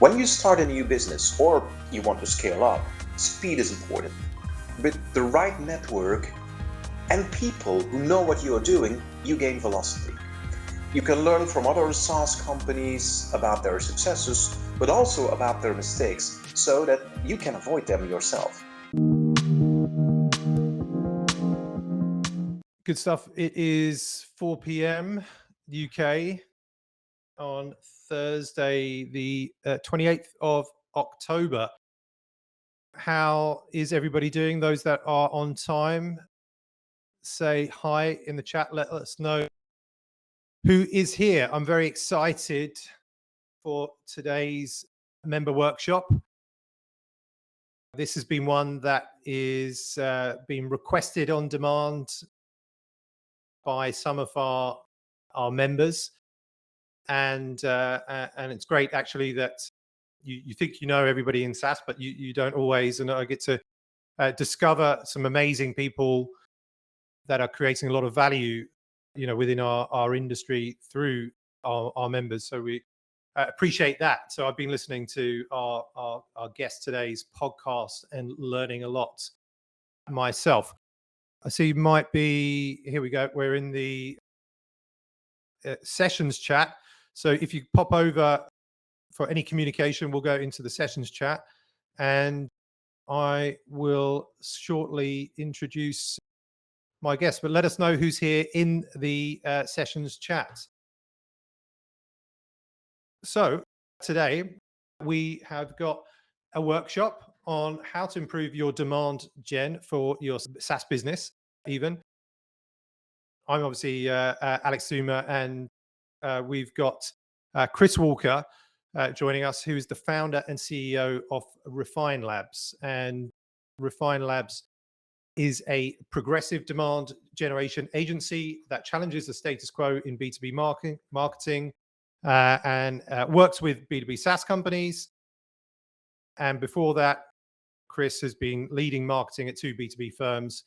When you start a new business or you want to scale up, speed is important. With the right network and people who know what you are doing, you gain velocity. You can learn from other SaaS companies about their successes, but also about their mistakes, so that you can avoid them yourself. Good stuff. It is 4 p.m. UK on Thursday, the 28th of October. How is everybody doing? Those that are on time, say hi in the chat. Let us know who is here. I'm very excited for today's member workshop. This has been one that is being requested on demand by some of our members, and it's great actually that you think you know everybody in SaaS, but you don't always. And I get to discover some amazing people that are creating a lot of value, within our industry through our members. So we appreciate that. So I've been listening to our guest today's podcast and learning a lot myself. I see you might be, here we go. We're in the sessions chat. So if you pop over for any communication, we'll go into the sessions chat, and I will shortly introduce my guest, but let us know who's here in the sessions chat. So today we have got a workshop on how to improve your demand gen for your SaaS business. Even I'm obviously Alex Zuma, and we've got Chris Walker joining us, who is the founder and CEO of Refine Labs. And Refine Labs is a progressive demand generation agency that challenges the status quo in B2B marketing and works with B2B SaaS companies. And before that, Chris has been leading marketing at 2 B2B firms,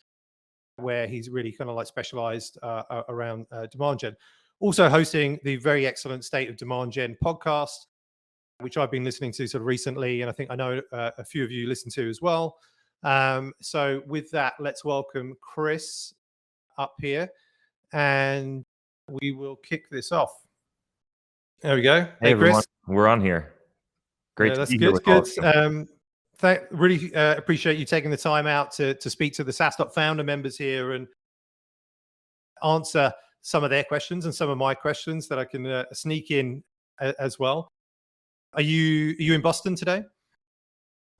where he's really kind of like specialized around demand gen. Also hosting the very excellent State of Demand Gen podcast, which I've been listening to sort of recently, and I think I know a few of you listen to as well. So with that, let's welcome Chris up here, and we will kick this off. There we go. Hey everyone, Chris. we're on here. Great to be here with all of you. Really appreciate you taking the time out to speak to the SaaStock founder members here and answer some of their questions and some of my questions that I can sneak in as well. Are you in Boston today?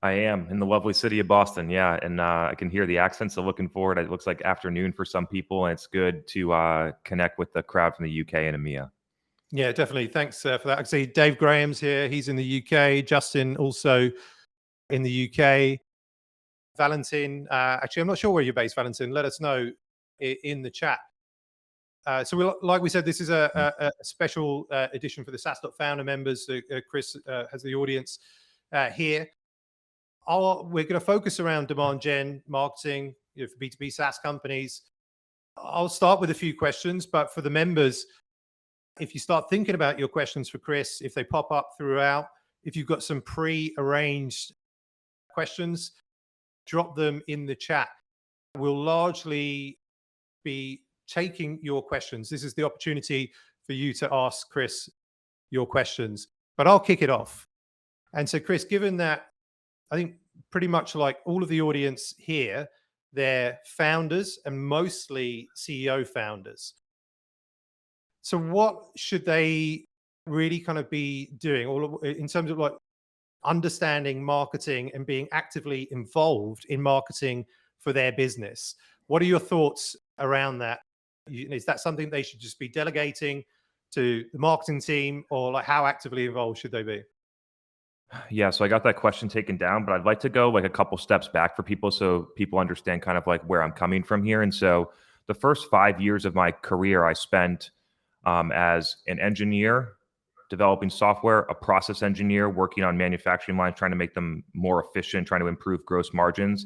I am in the lovely city of Boston, yeah, and I can hear the accent, so looking forward. It looks like afternoon for some people, and it's good to connect with the crowd from the UK and EMEA. Yeah, definitely. Thanks for that. I see Dave Graham's here. He's in the UK. Justin also in the UK. Valentin, actually, I'm not sure where you're based, Valentin. Let us know in the chat. So like we said, this is a special edition for the SaaStock founder members. Chris has the audience here. We're going to focus around demand gen marketing for B2B SaaS companies. I'll start with a few questions, but for the members, if you start thinking about your questions for Chris, if they pop up throughout, if you've got some pre-arranged questions, drop them in the chat. We'll largely be taking your questions. This is the opportunity for you to ask Chris your questions, but I'll kick it off. And so Chris, given that I think pretty much like all of the audience here, they're founders and mostly CEO founders. So what should they really kind of be doing in terms of like understanding marketing and being actively involved in marketing for their business? What are your thoughts around that? Is that something they should just be delegating to the marketing team, or like how actively involved should they be? Yeah, so I got that question taken down, but I'd like to go like a couple steps back for people so people understand kind of like where I'm coming from here. And so the first 5 years of my career, I spent as an engineer developing software, a process engineer working on manufacturing lines, trying to make them more efficient, trying to improve gross margins,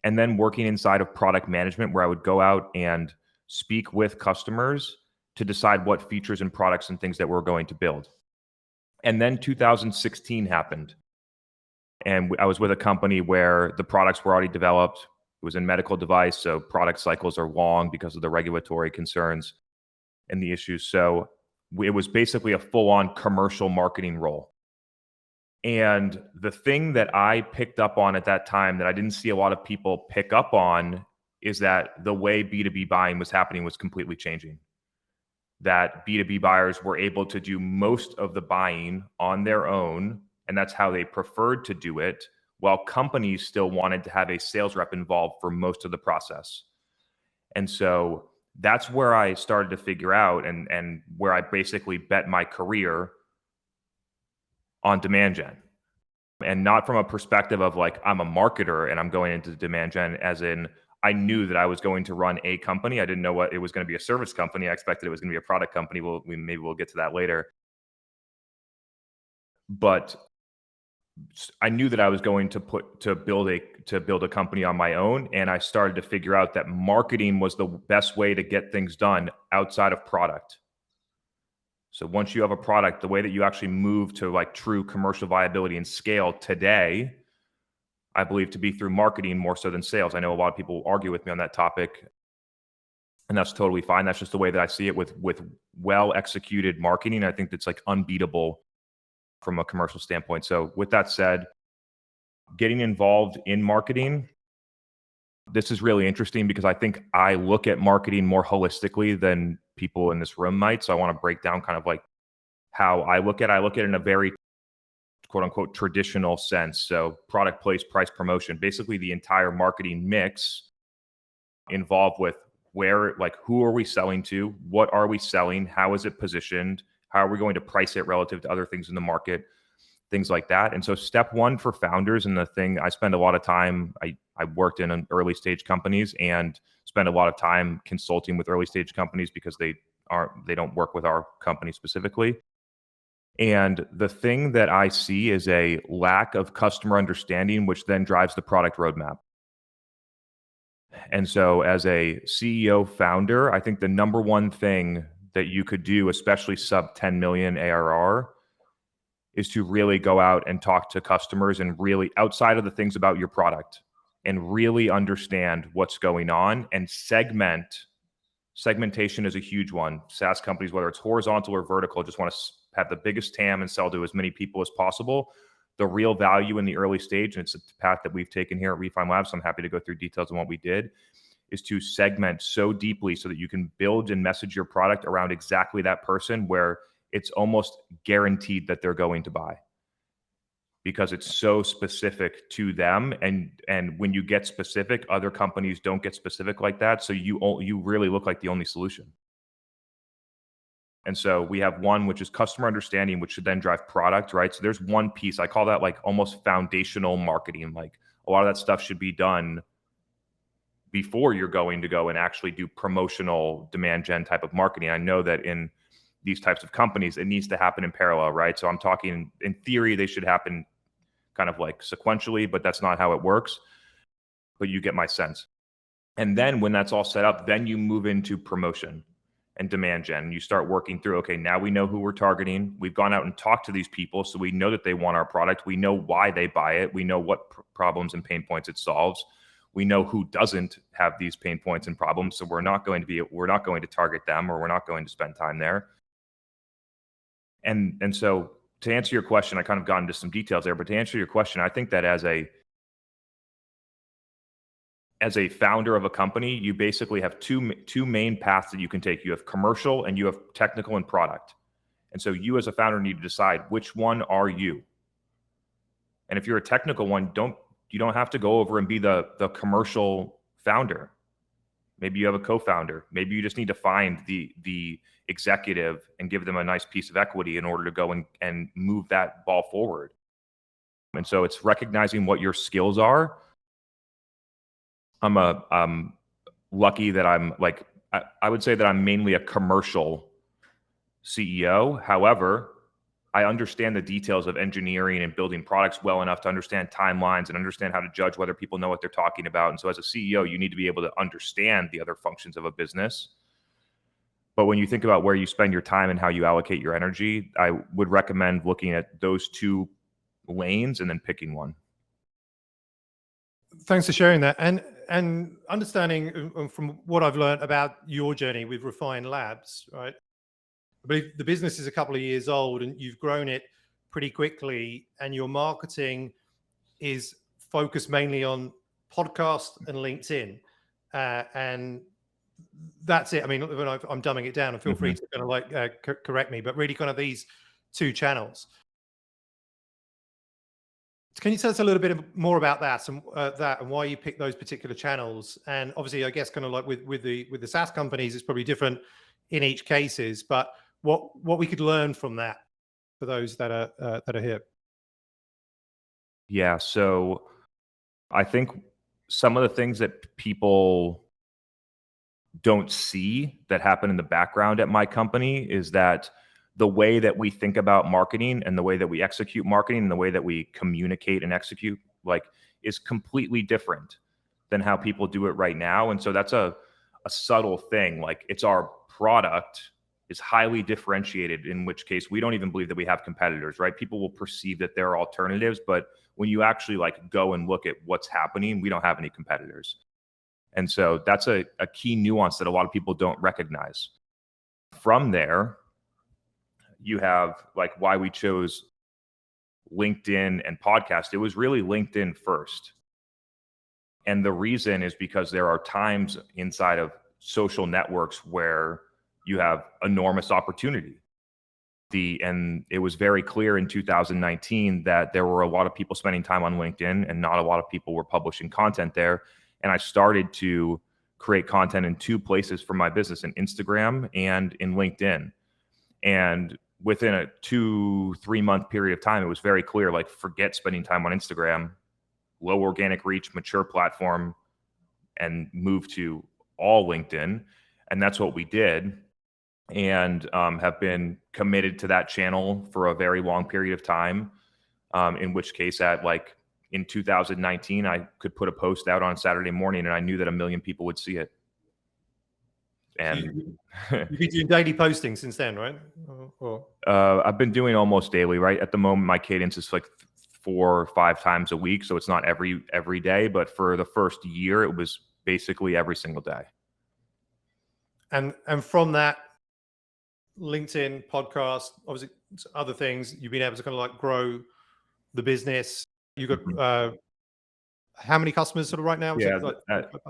and then working inside of product management, where I would go out and speak with customers to decide what features and products and things that we're going to build. And then 2016 happened. And I was with a company where the products were already developed. It was in medical device, so product cycles are long because of the regulatory concerns and the issues. So it was basically a full-on commercial marketing role. And the thing that I picked up on at that time that I didn't see a lot of people pick up on is that the way B2B buying was happening was completely changing. That B2B buyers were able to do most of the buying on their own, and that's how they preferred to do it, while companies still wanted to have a sales rep involved for most of the process. And so that's where I started to figure out and where I basically bet my career on demand gen. And not from a perspective of like, I'm a marketer and I'm going into demand gen, as in I knew that I was going to run a company. I didn't know what it was going to be, a service company. I expected it was going to be a product company. Maybe we'll get to that later. But I knew that I was going to build a company on my own, and I started to figure out that marketing was the best way to get things done outside of product. So once you have a product, the way that you actually move to like true commercial viability and scale today, I believe to be through marketing more so than sales. I know a lot of people argue with me on that topic, and that's totally fine. That's just the way that I see it with well executed marketing. I think that's like unbeatable from a commercial standpoint. So with that said, getting involved in marketing, this is really interesting because I think I look at marketing more holistically than people in this room might. So I want to break down kind of like how I look at it in a very quote unquote traditional sense. So product, place, price, promotion, basically the entire marketing mix involved with where, like, who are we selling to? What are we selling? How is it positioned? How are we going to price it relative to other things in the market? Things like that. And so step one for founders, and the thing I spend a lot of time, I worked in early stage companies and spend a lot of time consulting with early stage companies because they don't work with our company specifically. And the thing that I see is a lack of customer understanding, which then drives the product roadmap. And so as a CEO founder, I think the number one thing that you could do, especially sub 10 million ARR, is to really go out and talk to customers and really, outside of the things about your product, and really understand what's going on and segment. Segmentation is a huge one. SaaS companies, whether it's horizontal or vertical, just want to have the biggest TAM and sell to as many people as possible. The real value in the early stage, and it's a path that we've taken here at Refine Labs, so I'm happy to go through details on what we did, is to segment so deeply so that you can build and message your product around exactly that person, where it's almost guaranteed that they're going to buy because it's so specific to them. And when you get specific, other companies don't get specific like that. So you really look like the only solution. And so we have one, which is customer understanding, which should then drive product, right? So there's one piece, I call that like almost foundational marketing. Like a lot of that stuff should be done before you're going to go and actually do promotional demand gen type of marketing. I know that in these types of companies, it needs to happen in parallel, right? So I'm talking, in theory, they should happen kind of like sequentially, but that's not how it works. But you get my sense. And then when that's all set up, then you move into promotion and demand gen. You start working through, okay, now we know who we're targeting. We've gone out and talked to these people, so we know that they want our product. We know why they buy it. We know what problems and pain points it solves. We know who doesn't have these pain points and problems, so we're not going to target them, or we're not going to spend time there. And so to answer your question, I kind of got into some details there, but to answer your question, I think that as a founder of a company, you basically have two main paths that you can take. You have commercial and you have technical and product. And so you as a founder need to decide, which one are you? And if you're a technical one, you don't have to go over and be the commercial founder. Maybe you have a co-founder. Maybe you just need to find the executive and give them a nice piece of equity in order to go and move that ball forward. And so it's recognizing what your skills are. I'm lucky that I would say that I'm mainly a commercial CEO. However, I understand the details of engineering and building products well enough to understand timelines and understand how to judge whether people know what they're talking about. And so as a CEO, you need to be able to understand the other functions of a business. But when you think about where you spend your time and how you allocate your energy, I would recommend looking at those two lanes and then picking one. Thanks for sharing that. And understanding from what I've learned about your journey with Refine Labs, right? I believe the business is a couple of years old and you've grown it pretty quickly, and your marketing is focused mainly on podcast and LinkedIn. And that's it. I mean, when I'm dumbing it down, and feel free to kind of like correct me, but really kind of these two channels. Can you tell us a little bit more about that and why you picked those particular channels? And obviously, I guess kind of like with the SaaS companies, it's probably different in each cases. But what we could learn from that for those that are here. Yeah. So I think some of the things that people don't see that happen in the background at my company is that the way that we think about marketing and the way that we execute marketing and the way that we communicate and execute is completely different than how people do it right now. And so that's a subtle thing. Like, it's our product is highly differentiated, in which case we don't even believe that we have competitors, right? People will perceive that there are alternatives, but when you actually go and look at what's happening, we don't have any competitors. And so that's a key nuance that a lot of people don't recognize. From there, you have why we chose LinkedIn and podcast. It was really LinkedIn first. And the reason is because there are times inside of social networks where you have enormous opportunity. And it was very clear in 2019 that there were a lot of people spending time on LinkedIn and not a lot of people were publishing content there. And I started to create content in two places for my business, in Instagram and in LinkedIn. And within a 2-3 month period of time, it was very clear, forget spending time on Instagram, low organic reach, mature platform, and move to all LinkedIn. And that's what we did. And have been committed to that channel for a very long period of time. In which case in 2019, I could put a post out on a Saturday morning and I knew that 1 million people would see it. And you've been doing daily posting since then, right? I've been doing almost daily, right? At the moment, my cadence is 4 or 5 times a week. So it's not every day, but for the first year, it was basically every single day. And from that, LinkedIn, podcast, obviously other things, you've been able to kind of grow the business. You got how many customers sort of right now? Yeah,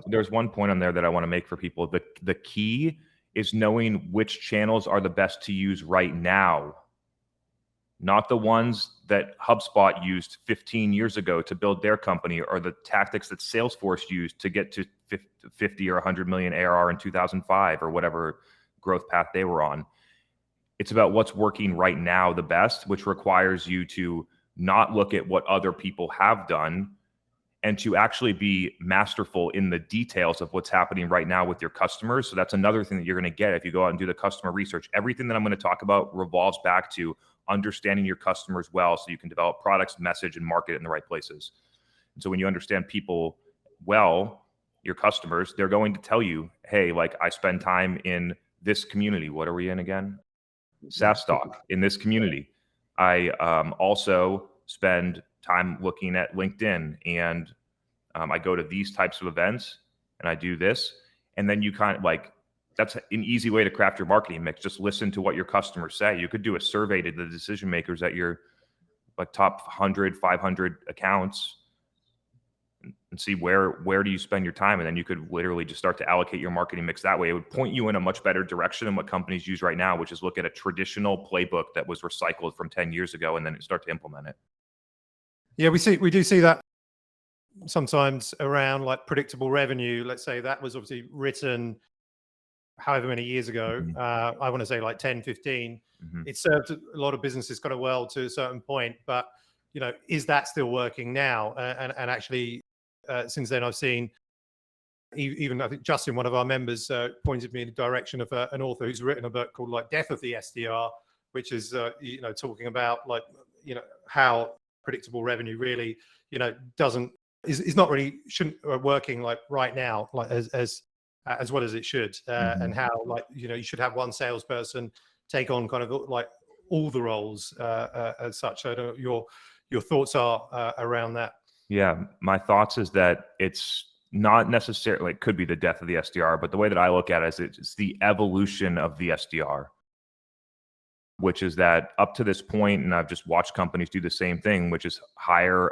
there's one point on there that I want to make for people. The key is knowing which channels are the best to use right now, not the ones that HubSpot used 15 years ago to build their company, or the tactics that Salesforce used to get to 50 or 100 million ARR in 2005 or whatever growth path they were on. It's about what's working right now the best, which requires you to not look at what other people have done and to actually be masterful in the details of what's happening right now with your customers. So that's another thing that you're going to get if you go out and do the customer research. Everything that I'm going to talk about revolves back to understanding your customers well so you can develop products, message, and market in the right places. And so when you understand people well, your customers, they're going to tell you, hey, I spend time in this community. What are we in again? SaaStock, in this community. I also spend time looking at LinkedIn, and I go to these types of events and I do this. And then you kind of that's an easy way to craft your marketing mix. Just listen to what your customers say. You could do a survey to the decision makers at your top 100, 500 accounts and see where do you spend your time. And then you could literally just start to allocate your marketing mix that way. It would point you in a much better direction than what companies use right now, which is look at a traditional playbook that was recycled from 10 years ago and then start to implement it. Yeah, we do see that sometimes around predictable revenue. Let's say that was obviously written however many years ago. I want to say 10, 15. It served a lot of businesses kind of well to a certain point, but is that still working now? And actually, since then, I've seen even I think Justin, one of our members, pointed me in the direction of an author who's written a book called Death of the SDR, which is talking about how predictable revenue really is not really shouldn't working right now as as well as it should, and how, like, you should have one salesperson take on kind of like all the roles as such. I don't know your thoughts are around that. Yeah, my thoughts is that it's not necessarily, it could be the death of the SDR, but the way that I look at it is it's the evolution of the SDR, which is that up to this point, and I've just watched companies do the same thing, which is hire,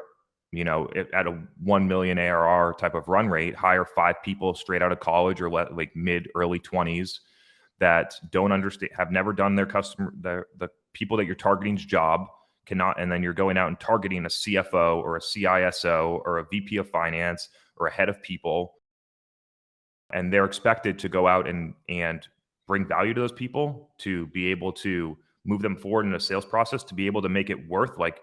at a 1 million ARR type of run rate, hire 5 people straight out of college or like mid early 20s that don't understand, have never done their the people that you're targeting's job, cannot, and then you're going out and targeting a CFO or a CISO or a VP of finance or a head of people, and they're expected to go out and bring value to those people, to be able to move them forward in a sales process, to be able to make it worth, like,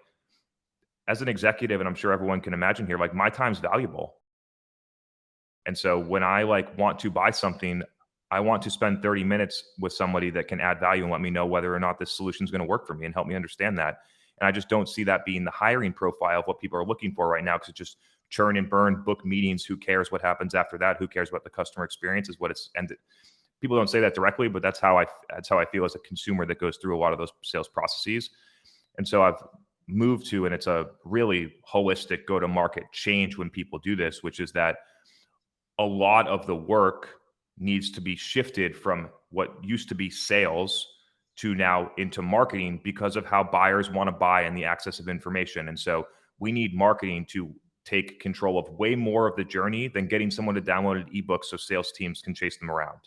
as an executive, and I'm sure everyone can imagine here, like, my time's valuable. And so when I want to buy something, I want to spend 30 minutes with somebody that can add value and let me know whether or not this solution is going to work for me and help me understand that. And I just don't see that being the hiring profile of what people are looking for right now, because it's just churn and burn, book meetings. Who cares what happens after that? Who cares what the customer experience is? And people don't say that directly, but that's how I feel as a consumer that goes through a lot of those sales processes. And so I've moved to, and it's a really holistic go-to-market change when people do this, which is that a lot of the work needs to be shifted from what used to be sales to now into marketing, because of how buyers want to buy and the access of information. And so we need marketing to take control of way more of the journey than getting someone to download an ebook so sales teams can chase them around.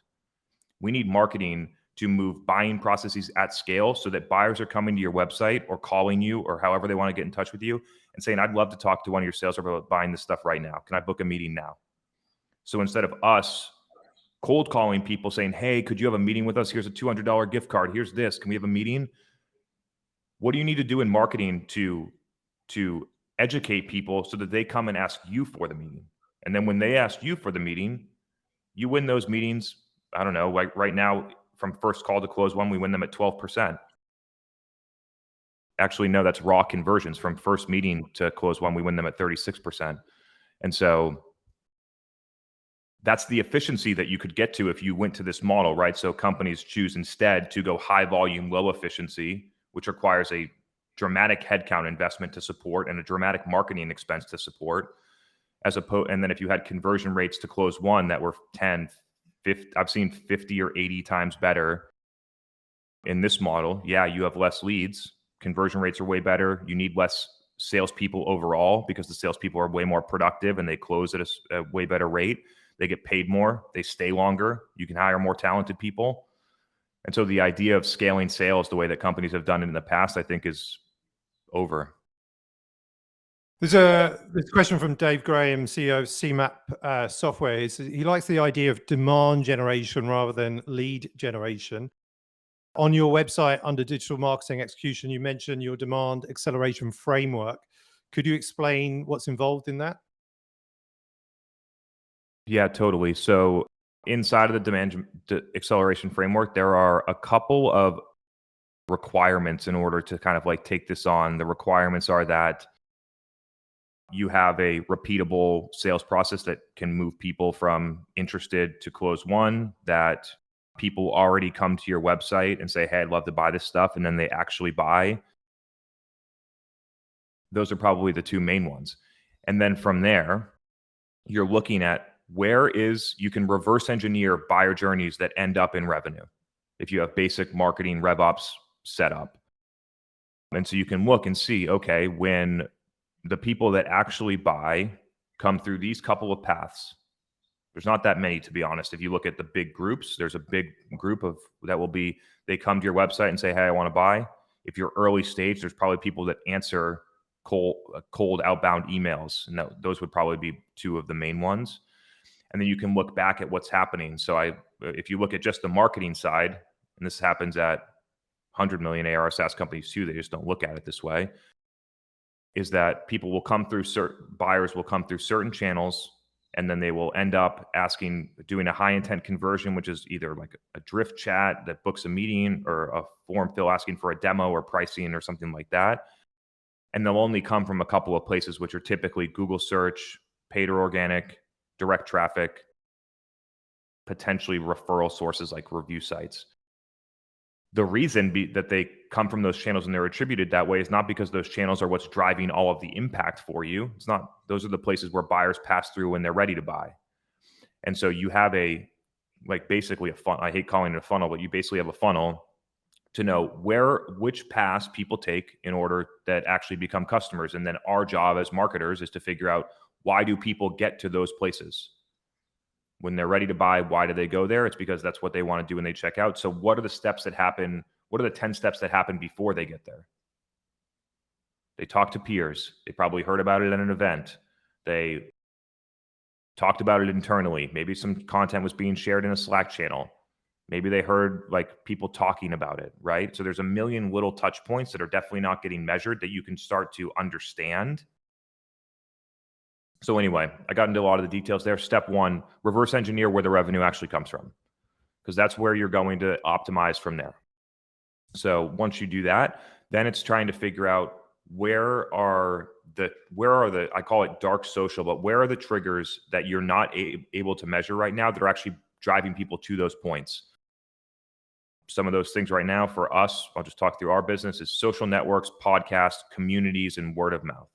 We need marketing to move buying processes at scale so that buyers are coming to your website or calling you or however they want to get in touch with you and saying, I'd love to talk to one of your sales reps about buying this stuff right now. Can I book a meeting now? So instead of us cold calling people saying, hey, could you have a meeting with us? Here's a $200 gift card. Here's this. Can we have a meeting? What do you need to do in marketing to educate people so that they come and ask you for the meeting? And then when they ask you for the meeting, you win those meetings. I don't know, like right now, from first call to close one, we win them at 12%. Actually, no, that's raw conversions. From first meeting to close one, we win them at 36%. And so that's the efficiency that you could get to if you went to this model, right? So companies choose instead to go high volume, low efficiency, which requires a dramatic headcount investment to support and a dramatic marketing expense to support, and then if you had conversion rates to close one that were 10, 50, I've seen 50 or 80 times better in this model. Yeah, you have less leads. Conversion rates are way better. You need less salespeople overall because the salespeople are way more productive and they close at a way better rate. They get paid more. They stay longer. You can hire more talented people. And so the idea of scaling sales the way that companies have done it in the past, I think, is over. There's a question from Dave Graham, CEO of CMAP Software. He likes the idea of demand generation rather than lead generation. On your website, under digital marketing execution, you mentioned your demand acceleration framework. Could you explain what's involved in that? Yeah, totally. So inside of the demand acceleration framework, there are a couple of requirements in order to kind of like take this on. The requirements are that you have a repeatable sales process that can move people from interested to close one, that people already come to your website and say, hey, I'd love to buy this stuff, and then they actually buy. Those are probably the two main ones. And then from there, you're looking at you can reverse engineer buyer journeys that end up in revenue if you have basic marketing rev ops set up. And so you can look and see, okay, when the people that actually buy come through these couple of paths, there's not that many, to be honest. If you look at the big groups, there's a big group they come to your website and say, hey, I want to buy. If you're early stage, there's probably people that answer cold outbound emails. And those would probably be two of the main ones. And then you can look back at what's happening. So if you look at just the marketing side, and this happens at 100 million ARR SaaS companies too, they just don't look at it this way, is that buyers will come through certain channels, and then they will end up doing a high intent conversion, which is either like a drift chat that books a meeting or a form fill asking for a demo or pricing or something like that. And they'll only come from a couple of places, which are typically Google search, paid or organic, direct traffic. potentially referral sources like review sites. The reason that they come from those channels and they're attributed that way is not because those channels are what's driving all of the impact for you. It's not, those are the places where buyers pass through when they're ready to buy. And so you have basically a funnel. I hate calling it a funnel, but you basically have a funnel to know which paths people take in order that actually become customers. And then our job as marketers is to figure out, why do people get to those places? When they're ready to buy, why do they go there? It's because that's what they want to do when they check out. So what are the steps that happen? What are the 10 steps that happen before they get there? They talk to peers. They probably heard about it at an event. They talked about it internally. Maybe some content was being shared in a Slack channel. Maybe they heard like people talking about it, right? So there's a million little touch points that are definitely not getting measured that you can start to understand. So anyway, I got into a lot of the details there. Step one, reverse engineer where the revenue actually comes from, because that's where you're going to optimize from there. So once you do that, then it's trying to figure out where are the, I call it dark social, but where are the triggers that you're not able to measure right now that are actually driving people to those points? Some of those things right now for us, I'll just talk through our business, is social networks, podcasts, communities, and word of mouth.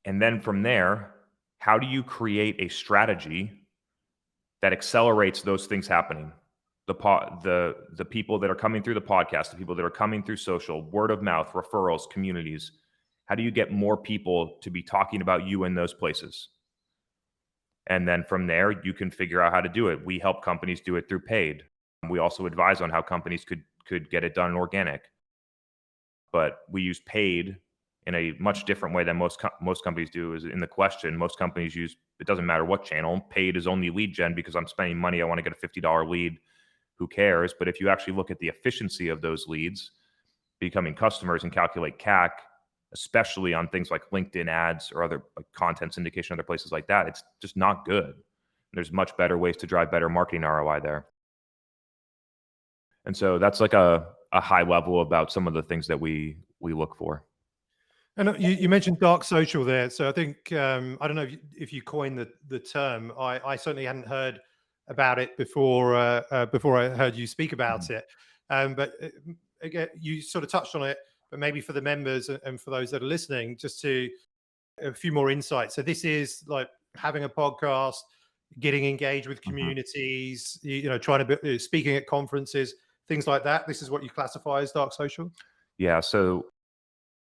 And then from there, how do you create a strategy that accelerates those things happening? The people that are coming through the podcast, the people that are coming through social, word of mouth, referrals, communities. How do you get more people to be talking about you in those places? And then from there, you can figure out how to do it. We help companies do it through paid. We also advise on how companies could get it done in organic. But we use paid in a much different way than most companies do. Is in the question, most companies use, it doesn't matter what channel, paid is only lead gen because I'm spending money, I want to get a $50 lead, who cares? But if you actually look at the efficiency of those leads becoming customers and calculate CAC, especially on things like LinkedIn ads or other like content syndication, other places like that, it's just not good. There's much better ways to drive better marketing ROI there. And so that's like a high level about some of the things that we look for. And you mentioned dark social there. So I think, I don't know if you coined the term. I certainly hadn't heard about it before I heard you speak about it. But again, you sort of touched on it, but maybe for the members and for those that are listening, just to a few more insights. So this is like having a podcast, getting engaged with communities, trying to be speaking at conferences, things like that. This is what you classify as dark social? Yeah. So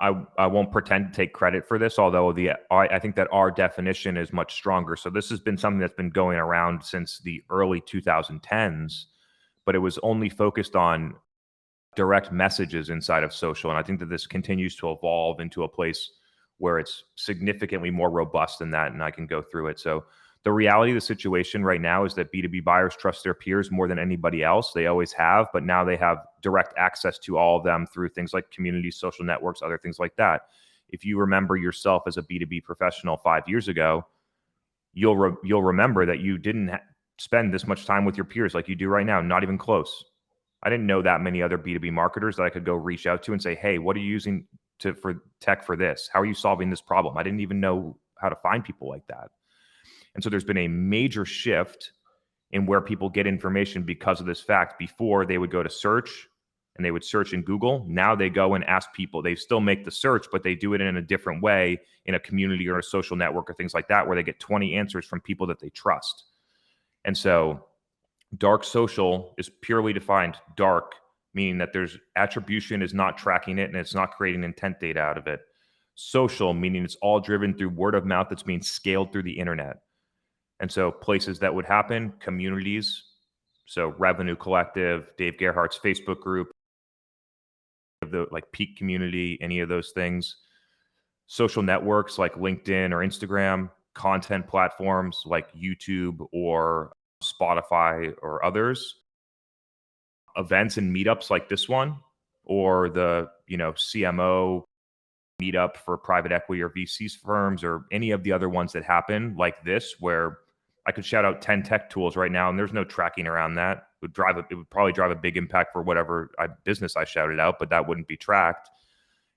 I won't pretend to take credit for this, although I think that our definition is much stronger. So this has been something that's been going around since the early 2010s, but it was only focused on direct messages inside of social. And I think that this continues to evolve into a place where it's significantly more robust than that. And I can go through it. So the reality of the situation right now is that B2B buyers trust their peers more than anybody else. They always have, but now they have direct access to all of them through things like communities, social networks, other things like that. If you remember yourself as a B2B professional 5 years ago, you'll remember that you didn't spend this much time with your peers like you do right now, not even close. I didn't know that many other B2B marketers that I could go reach out to and say, hey, what are you using for tech for this? How are you solving this problem? I didn't even know how to find people like that. And so there's been a major shift in where people get information because of this fact. Before, they would go to search and they would search in Google. Now they go and ask people. They still make the search, but they do it in a different way in a community or a social network or things like that, where they get 20 answers from people that they trust. And so dark social is purely defined dark, meaning that there's attribution is not tracking it and it's not creating intent data out of it. Social, meaning it's all driven through word of mouth that's being scaled through the internet. And so places that would happen, communities, so Revenue Collective, Dave Gerhardt's Facebook group, the like Peak community, any of those things. Social networks like LinkedIn or Instagram, content platforms like YouTube or Spotify or others, events and meetups like this one, or the CMO meetup for private equity or VC firms, or any of the other ones that happen like this, where I could shout out 10 tech tools right now and there's no tracking around that. It would probably drive a big impact for whatever business I shouted out, but that wouldn't be tracked.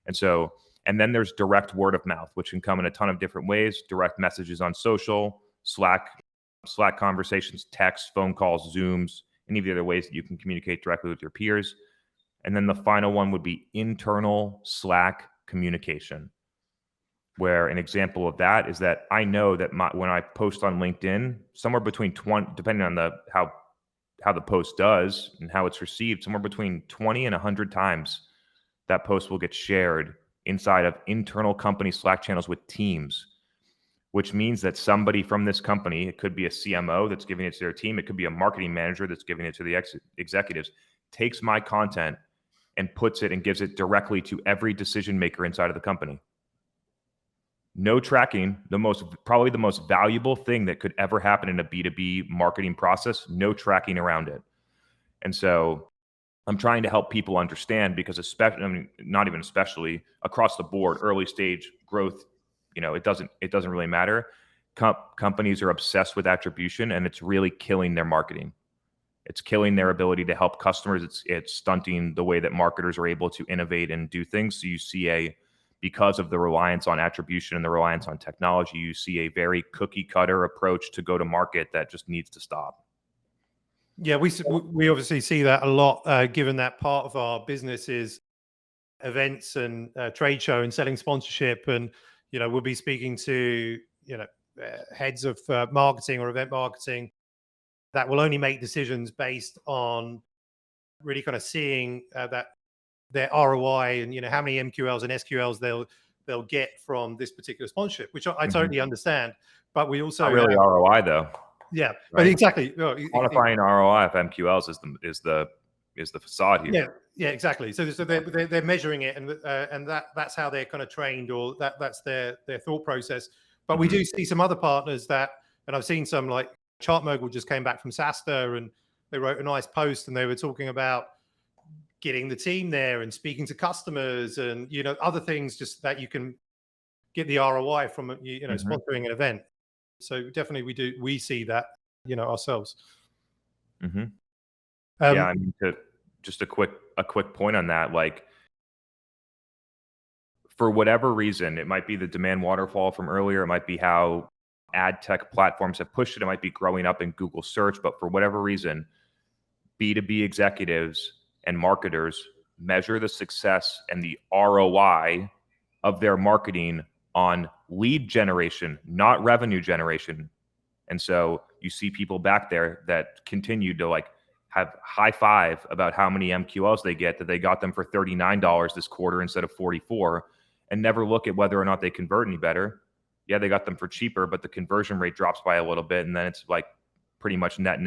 And then there's direct word of mouth, which can come in a ton of different ways. Direct messages on social, Slack Slack conversations, text, phone calls, Zooms, any of the other ways that you can communicate directly with your peers. And then the final one would be internal Slack communication, where an example of that is that I know that when I post on LinkedIn, somewhere between 20, depending on how the post does and how it's received, somewhere between 20 and 100 times that post will get shared inside of internal company Slack channels with teams, which means that somebody from this company, it could be a CMO that's giving it to their team, it could be a marketing manager that's giving it to the executives, takes my content and puts it and gives it directly to every decision maker inside of the company. No tracking, probably the most valuable thing that could ever happen in a B2B marketing process, no tracking around it. And so I'm trying to help people understand, because especially, I mean, not even especially, across the board, early stage growth, it doesn't really matter. Companies are obsessed with attribution, and it's really killing their marketing. It's killing their ability to help customers. It's stunting the way that marketers are able to innovate and do things. So you see because of the reliance on attribution and the reliance on technology, you see a very cookie cutter approach to go to market that just needs to stop. Yeah, we obviously see that a lot, given that part of our business is events and trade show and selling sponsorship. And, we'll be speaking to, heads of marketing or event marketing that will only make decisions based on really kind of seeing that their ROI and, how many MQLs and SQLs they'll get from this particular sponsorship, which I totally understand. But we also not really ROI though. Yeah, right? But exactly. Quantifying ROI of MQLs is the facade here. Yeah, exactly. So they're measuring it, and that's how they're kind of trained, or that's their thought process. But we do see some other partners and I've seen some, like ChartMogul just came back from SaaStock, and they wrote a nice post, and they were talking about getting the team there and speaking to customers and other things, just that you can get the ROI from sponsoring an event. So definitely we see that ourselves. Yeah, I mean, just a quick point on that, like, for whatever reason, it might be the demand waterfall from earlier, it might be how ad tech platforms have pushed it, it might be growing up in Google search, but for whatever reason, B2B executives and marketers measure the success and the ROI of their marketing on lead generation, not revenue generation. And so you see people back there that continue to have high five about how many MQLs they get, that they got them for $39 this quarter instead of $44, and never look at whether or not they convert any better. Yeah, they got them for cheaper, but the conversion rate drops by a little bit, and then it's pretty much net.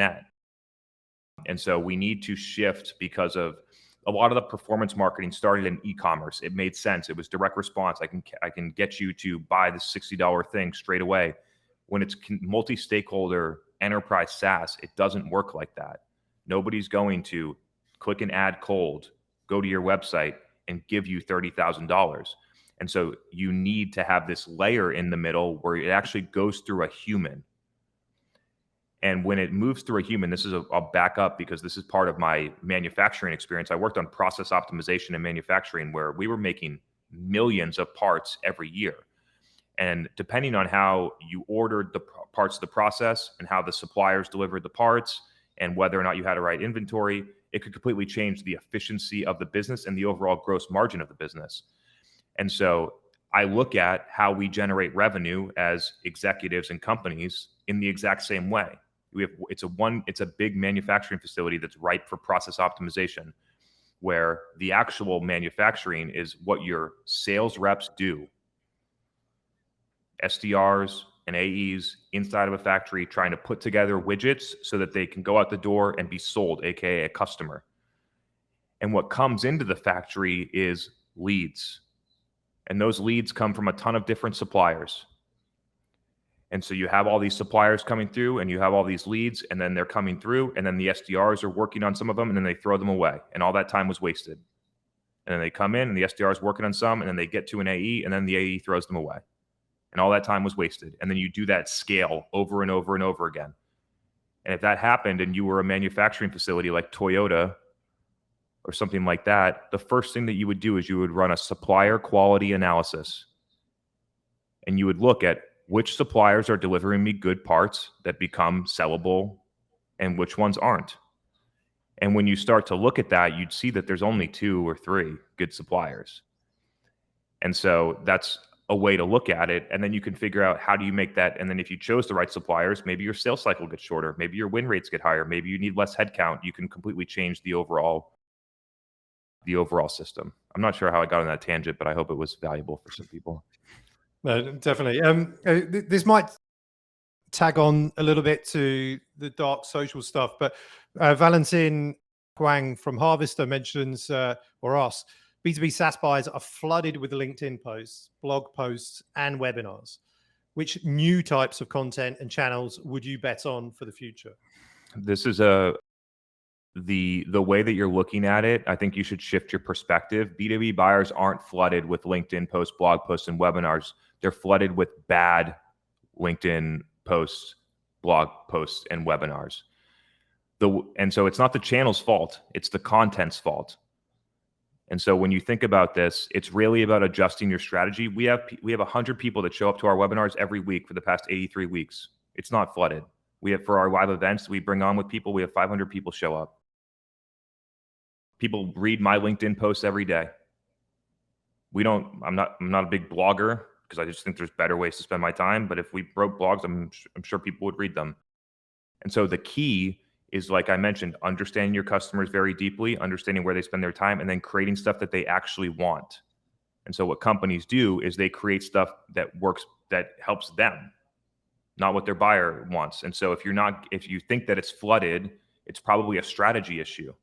And so we need to shift, because of a lot of the performance marketing started in e-commerce. It made sense. It was direct response. I can get you to buy the $60 thing straight away. When it's multi-stakeholder enterprise SaaS, it doesn't work like that. Nobody's going to click an ad cold, go to your website, and give you $30,000. And so you need to have this layer in the middle where it actually goes through a human. And when it moves through a human, I'll back up, because this is part of my manufacturing experience. I worked on process optimization and manufacturing, where we were making millions of parts every year. And depending on how you ordered the parts of the process and how the suppliers delivered the parts and whether or not you had a right inventory, it could completely change the efficiency of the business and the overall gross margin of the business. And so I look at how we generate revenue as executives and companies in the exact same way. It's a big manufacturing facility that's ripe for process optimization, where the actual manufacturing is what your sales reps do. SDRs and AEs inside of a factory trying to put together widgets so that they can go out the door and be sold, aka a customer. And what comes into the factory is leads. And those leads come from a ton of different suppliers. And so you have all these suppliers coming through, and you have all these leads, and then they're coming through, and then the SDRs are working on some of them, and then they throw them away. And all that time was wasted. And then they come in, and the SDR is working on some, and then they get to an AE, and then the AE throws them away. And all that time was wasted. And then you do that scale over and over and over again. And if that happened and you were a manufacturing facility like Toyota or something like that, the first thing that you would do is you would run a supplier quality analysis. And you would look at which suppliers are delivering me good parts that become sellable and which ones aren't. And when you start to look at that, you'd see that there's only 2 or 3 good suppliers. And so that's a way to look at it. And then you can figure out how do you make that. And then if you chose the right suppliers, maybe your sales cycle gets shorter. Maybe your win rates get higher. Maybe you need less headcount. You can completely change the overall system. I'm not sure how I got on that tangent, but I hope it was valuable for some people. No, definitely. This might tag on a little bit to the dark social stuff, but Valentin Huang from Harvester mentions or asks, B2B SaaS buyers are flooded with LinkedIn posts, blog posts, and webinars. Which new types of content and channels would you bet on for the future? This is the way that you're looking at it. I think you should shift your perspective. B2B buyers aren't flooded with LinkedIn posts, blog posts, and webinars. They're flooded with bad LinkedIn posts, blog posts, and webinars. And so it's not the channel's fault, it's the content's fault. And so when you think about this, it's really about adjusting your strategy. We have 100 people that show up to our webinars every week for the past 83 weeks. It's not flooded. We have, for our live events we bring on with people, we have 500 people show up. People read my LinkedIn posts every day. I'm not a big blogger because I just think there's better ways to spend my time. But if we wrote blogs, I'm sure people would read them. And so the key is, like I mentioned, understanding your customers very deeply, understanding where they spend their time, and then creating stuff that they actually want. And so what companies do is they create stuff that works, that helps them, not what their buyer wants. And so if you think that it's flooded, it's probably a strategy issue.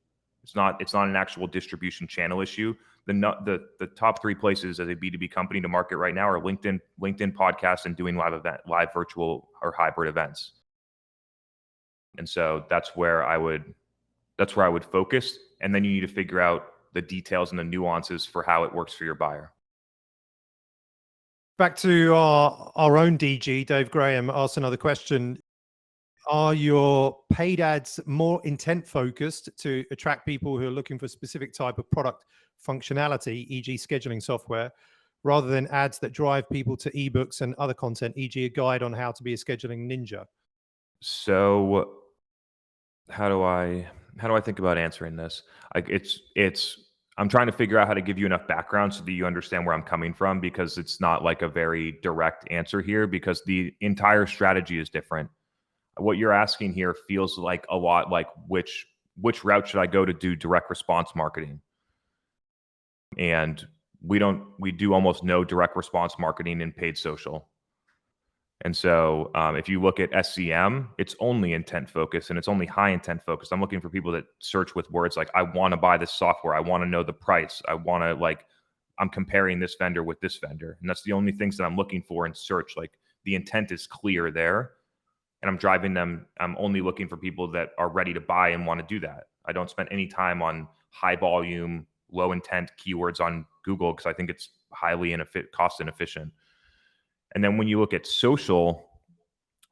It's not an actual distribution channel issue. The top 3 places as a B2B company to market right now are LinkedIn podcasts and doing live virtual or hybrid events. And so that's where I would focus. And then you need to figure out the details and the nuances for how it works for your buyer. Back to our own DG, Dave Graham asked another question. Are your paid ads more intent focused to attract people who are looking for a specific type of product functionality, e.g. scheduling software, rather than ads that drive people to ebooks and other content, e.g. a guide on how to be a scheduling ninja? So how do I think about answering this? I'm trying to figure out how to give you enough background so that you understand where I'm coming from, because it's not like a very direct answer here, because the entire strategy is different. What you're asking here feels like a lot like which route should I go to do direct response marketing? And we do almost no direct response marketing in paid social. And so if you look at SCM, it's only intent focused and it's only high intent focused. I'm looking for people that search with words like, I want to buy this software. I want to know the price. I'm comparing this vendor with this vendor. And that's the only things that I'm looking for in search. Like the intent is clear there. And I'm only looking for people that are ready to buy and want to do that. I don't spend any time on high volume, low intent keywords on Google because I think it's highly cost inefficient. And then when you look at social,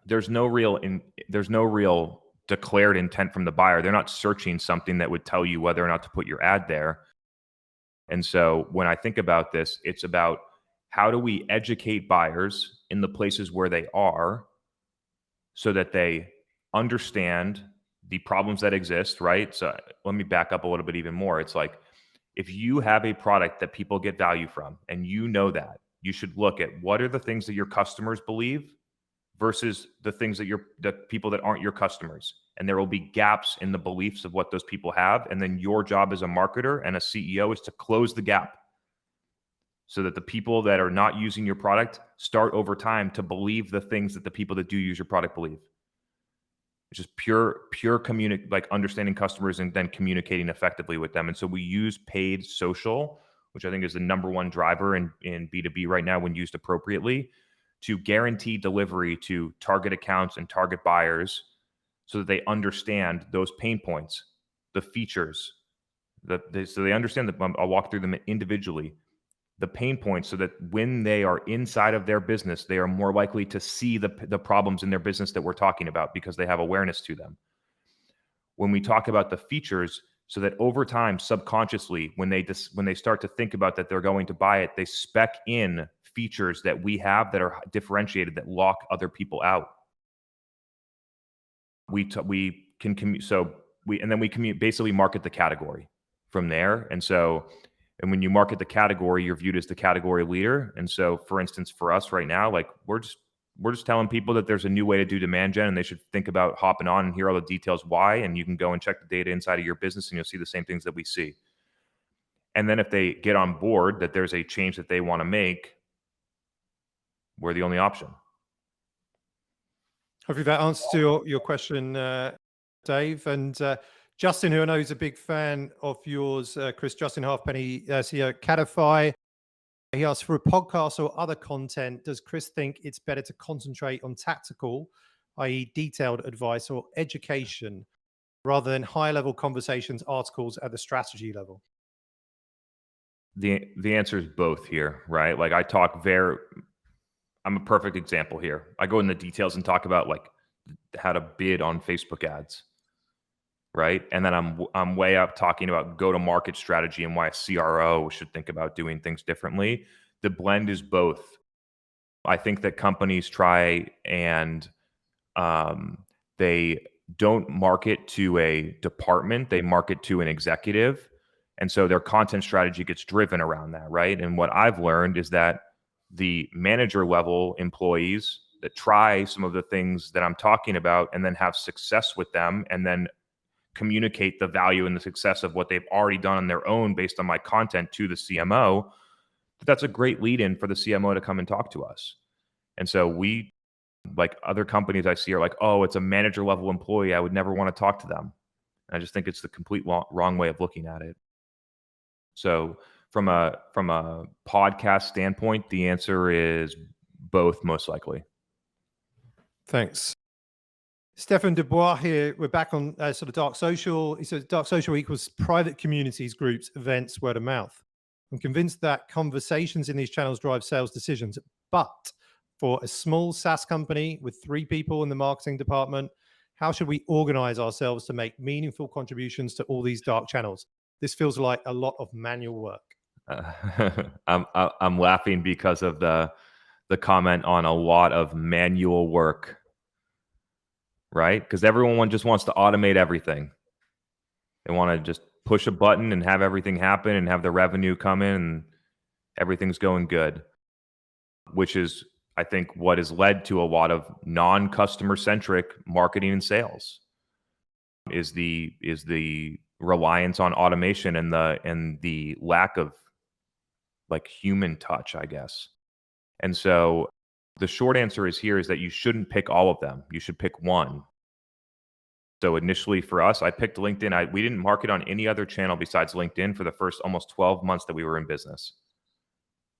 there's no real declared intent from the buyer. They're not searching something that would tell you whether or not to put your ad there. And so when I think about this, it's about how do we educate buyers in the places where they are so that they understand the problems that exist, right? So let me back up a little bit even more. It's like, if you have a product that people get value from, and you know that, you should look at what are the things that your customers believe versus the things that the people that aren't your customers. And there will be gaps in the beliefs of what those people have. And then your job as a marketer and a CEO is to close the gap so that the people that are not using your product start over time to believe the things that the people that do use your product believe. It's just pure understanding customers and then communicating effectively with them. And so we use paid social, which I think is the number one driver in B2B right now when used appropriately, to guarantee delivery to target accounts and target buyers so that they understand those pain points, the features, so they understand that. I'll walk through them individually. The pain points, so that when they are inside of their business, they are more likely to see the problems in their business that we're talking about because they have awareness to them. When we talk about the features, so that over time, subconsciously, when they start to think about that they're going to buy it, they spec in features that we have that are differentiated that lock other people out. We can basically market the category from there. And when you market the category, you're viewed as the category leader. And so, for instance, for us right now, like we're just telling people that there's a new way to do demand gen, and they should think about hopping on and hear all the details why. And you can go and check the data inside of your business, and you'll see the same things that we see. And then if they get on board that there's a change that they want to make, we're the only option. Hopefully that answers to your question, Dave. And Justin, who I know is a big fan of yours, Chris, Justin Halfpenny, CEO at Quantify. He asks, for a podcast or other content, does Chris think it's better to concentrate on tactical, i.e. detailed advice, or education, rather than high-level conversations, articles at the strategy level? The answer is both here, right? Like I'm a perfect example here. I go in the details and talk about like how to bid on Facebook ads, right? And then I'm way up talking about go-to-market strategy and why a CRO should think about doing things differently. The blend is both. I think that companies try and they don't market to a department, they market to an executive. And so their content strategy gets driven around that, right? And what I've learned is that the manager level employees that try some of the things that I'm talking about and then have success with them and then communicate the value and the success of what they've already done on their own based on my content to the CMO, that's a great lead in for the CMO to come and talk to us. And so we, like other companies I see are like, oh, it's a manager level employee, I would never want to talk to them. I just think it's the complete wrong way of looking at it. So from a podcast standpoint, the answer is both, most likely. Thanks. Stefan Dubois here. We're back on sort of dark social. He says dark social equals private communities, groups, events, word of mouth. I'm convinced that conversations in these channels drive sales decisions. But for a small SaaS company with 3 people in the marketing department, how should we organize ourselves to make meaningful contributions to all these dark channels? This feels like a lot of manual work. I'm laughing because of the comment on a lot of manual work, right? Because everyone just wants to automate everything. They want to just push a button and have everything happen and have the revenue come in and everything's going good, which is, I think, what has led to a lot of non-customer centric marketing and sales is the reliance on automation and the lack of like human touch, I guess. And so the short answer is that you shouldn't pick all of them. You should pick one. So initially for us, I picked LinkedIn. We didn't market on any other channel besides LinkedIn for the first almost 12 months that we were in business.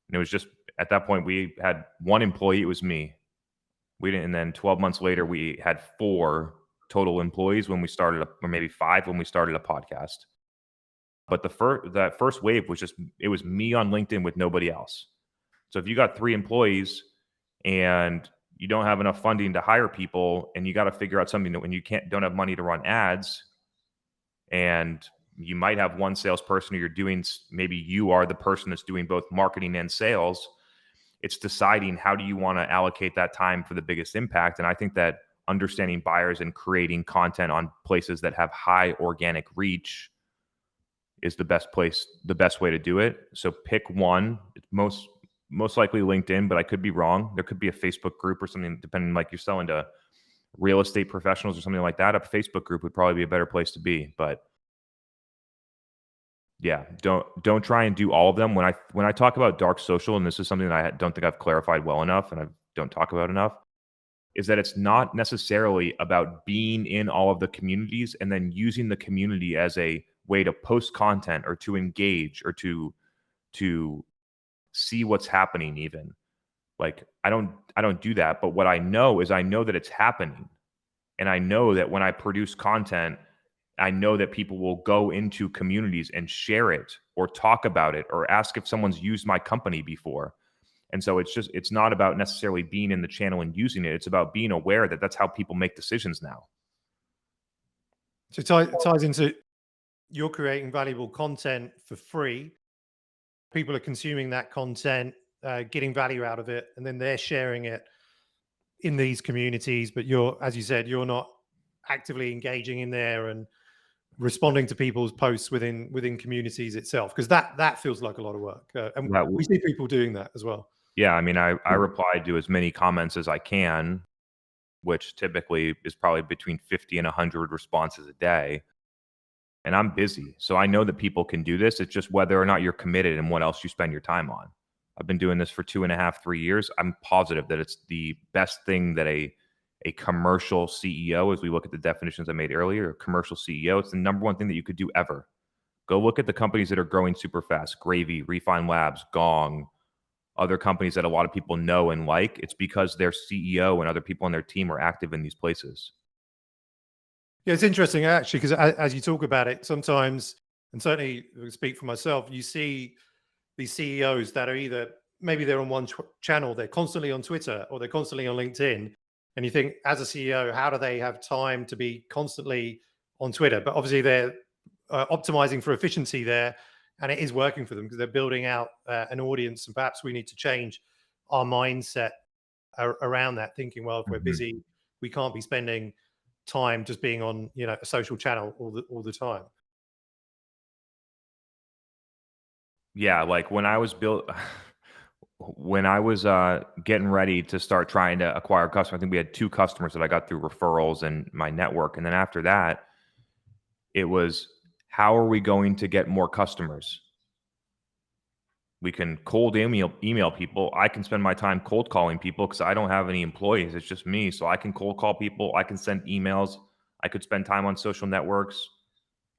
And it was just, at that point, we had 1 employee. It was me. And then 12 months later, we had 4 total employees when we started, or maybe 5 when we started a podcast. But that first wave was it was me on LinkedIn with nobody else. So if you got 3 employees and you don't have enough funding to hire people, and you got to figure out something that when you don't have money to run ads, and you might have 1 salesperson, or maybe you are the person that's doing both marketing and sales, it's deciding how do you want to allocate that time for the biggest impact. And I think that understanding buyers and creating content on places that have high organic reach is the best way to do it. So pick one. It's most likely LinkedIn, but I could be wrong. There could be a Facebook group or something, depending, like you're selling to real estate professionals or something like that. A Facebook group would probably be a better place to be. But yeah, don't try and do all of them. When I talk about dark social, and this is something that I don't think I've clarified well enough and I don't talk about enough, is that it's not necessarily about being in all of the communities and then using the community as a way to post content or to engage or to see what's happening even. Like I don't do that, but what I know is I know that it's happening. And I know that when I produce content, I know that people will go into communities and share it or talk about it or ask if someone's used my company before. And so it's not about necessarily being in the channel and using it. It's about being aware that that's how people make decisions now. So it ties into you're creating valuable content for free. People are consuming that content. getting value out of it, and then they're sharing it in these communities. But you're, as you said, you're not actively engaging in there and responding to people's posts within communities itself, because that feels like a lot of work. And we see people doing that as well. Yeah, I mean, I reply to as many comments as I can, which typically is probably between 50 and 100 responses a day. And I'm busy, so I know that people can do this. It's just whether or not you're committed and what else you spend your time on. I've been doing this for 2.5, 3 years. I'm positive that it's the best thing that a commercial CEO, as we look at the definitions I made earlier, a commercial CEO, it's the number one thing that you could do ever. Go look at the companies that are growing super fast: Gravy, Refine Labs, Gong, other companies that a lot of people know and like. It's because their CEO and other people on their team are active in these places. Yeah, it's interesting actually, because as you talk about it, sometimes, and certainly I speak for myself, you see these CEOs that are either, maybe they're on one channel, they're constantly on Twitter or they're constantly on LinkedIn. And you think, as a CEO, how do they have time to be constantly on Twitter? But obviously they're optimizing for efficiency there, and it is working for them because they're building out an audience. And perhaps we need to change our mindset around that, thinking, well, if we're busy, we can't be spending time just being on, a social channel all the time. Yeah, like when I was getting ready to start trying to acquire customers, I think we had 2 customers that I got through referrals and my network. And then after that, it was, how are we going to get more customers? We can cold email people. I can spend my time cold calling people because I don't have any employees. It's just me. So I can cold call people. I can send emails. I could spend time on social networks.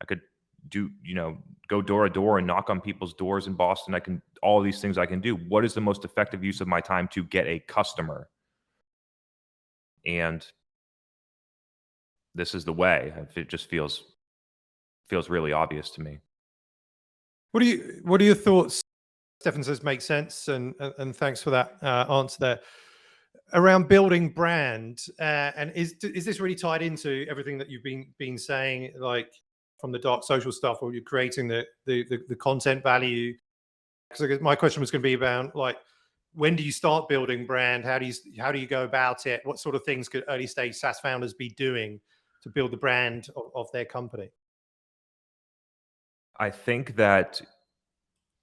I could do, go door to door and knock on people's doors in Boston. all of these things I can do. What is the most effective use of my time to get a customer? And this is the way. It just feels really obvious to me. What are your thoughts? Stefan says makes sense, and thanks for that answer there. Around building brand, and is this really tied into everything that you've been saying, like from the dark social stuff, or you're creating the content value? Because my question was going to be about, like, when do you start building brand? How do you go about it? What sort of things could early stage SaaS founders be doing to build the brand of their company? I think that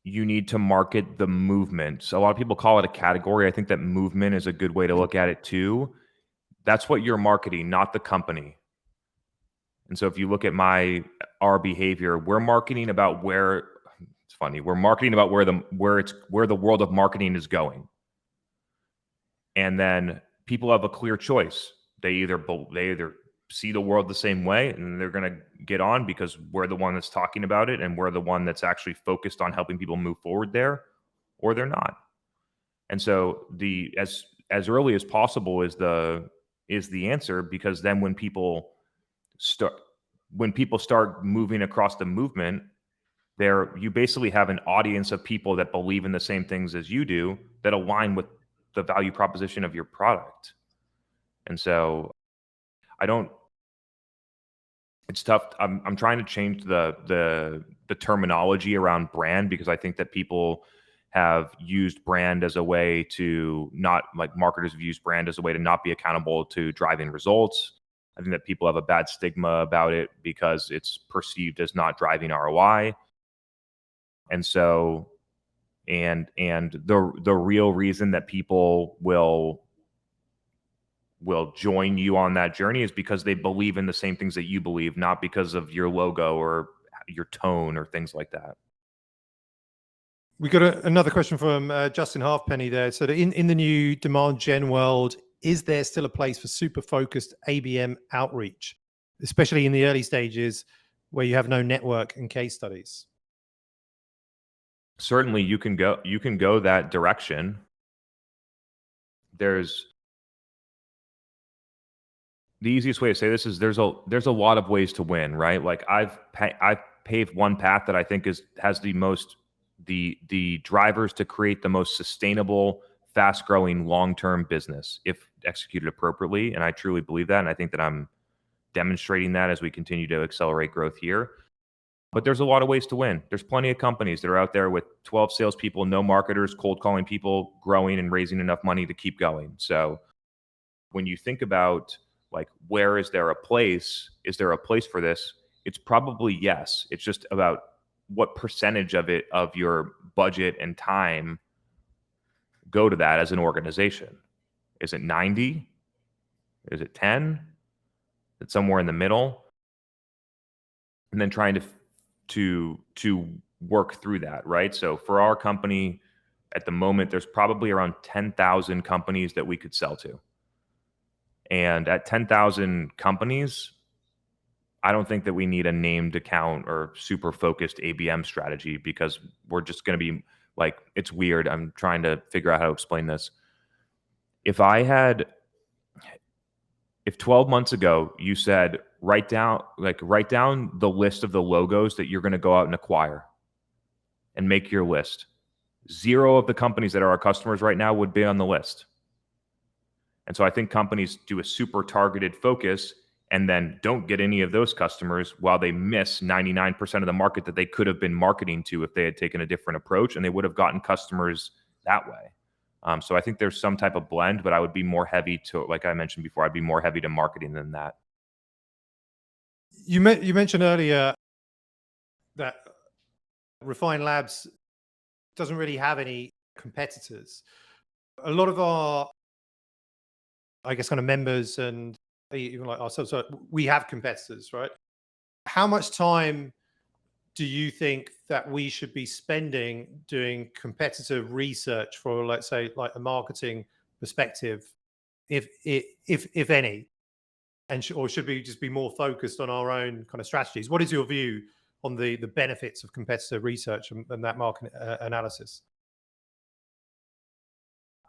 you need to market the movement. So a lot of people call it a category. I think that movement is a good way to look at it too. That's what you're marketing, not the company. And so if you look at our behavior, we're marketing about where, it's funny, we're marketing about where the world of marketing is going. And then people have a clear choice. They either see the world the same way and they're going to get on because we're the one that's talking about it and we're the one that's actually focused on helping people move forward there, or they're not. And so as early as possible is the answer, because then when people start moving across the movement, you basically have an audience of people that believe in the same things as you do, that align with the value proposition of your product. And so it's tough. I'm trying to change the terminology around brand, because I think that people have used brand as a way to not, like, marketers have used brand as a way to not be accountable to driving results. I think that people have a bad stigma about it because it's perceived as not driving ROI. And so, and the real reason that people will join you on that journey is because they believe in the same things that you believe, not because of your logo or your tone or things like that. We got another question from Justin Halfpenny there. So in the new demand gen world, is there still a place for super focused ABM outreach, especially in the early stages where you have no network and case studies? Certainly you can go that direction. The easiest way to say this is there's a lot of ways to win, right? Like I've paved one path that I think has the most the drivers to create the most sustainable, fast-growing, long-term business if executed appropriately, and I truly believe that, and I think that I'm demonstrating that as we continue to accelerate growth here. But there's a lot of ways to win. There's plenty of companies that are out there with 12 salespeople, no marketers, cold calling people, growing and raising enough money to keep going. So when you think about like, where is there a place? Is there a place for this? It's probably yes. It's just about what percentage of it, of your budget and time, go to that as an organization. Is it 90? Is it 10? It's somewhere in the middle. And then trying to work through that, right? So for our company at the moment, there's probably around 10,000 companies that we could sell to. And at 10,000 companies, I don't think that we need a named account or super focused ABM strategy, because we're just going to be like, it's weird. I'm trying to figure out how to explain this. If 12 months ago you said, write down the list of the logos that you're going to go out and acquire and make your list, 0 of the companies that are our customers right now would be on the list. And so I think companies do a super targeted focus and then don't get any of those customers, while they miss 99% of the market that they could have been marketing to if they had taken a different approach, and they would have gotten customers that way. So I think there's some type of blend, but I would be more heavy to, like I mentioned before, I'd be more heavy to marketing than that. You mentioned earlier that Refine Labs doesn't really have any competitors. A lot of our, I guess, kind of members and even like ourselves, so we have competitors, right? How much time do you think that we should be spending doing competitive research for, let's say, like a marketing perspective, if any, and or should we just be more focused on our own kind of strategies? What is your view on the benefits of competitive research and that market analysis?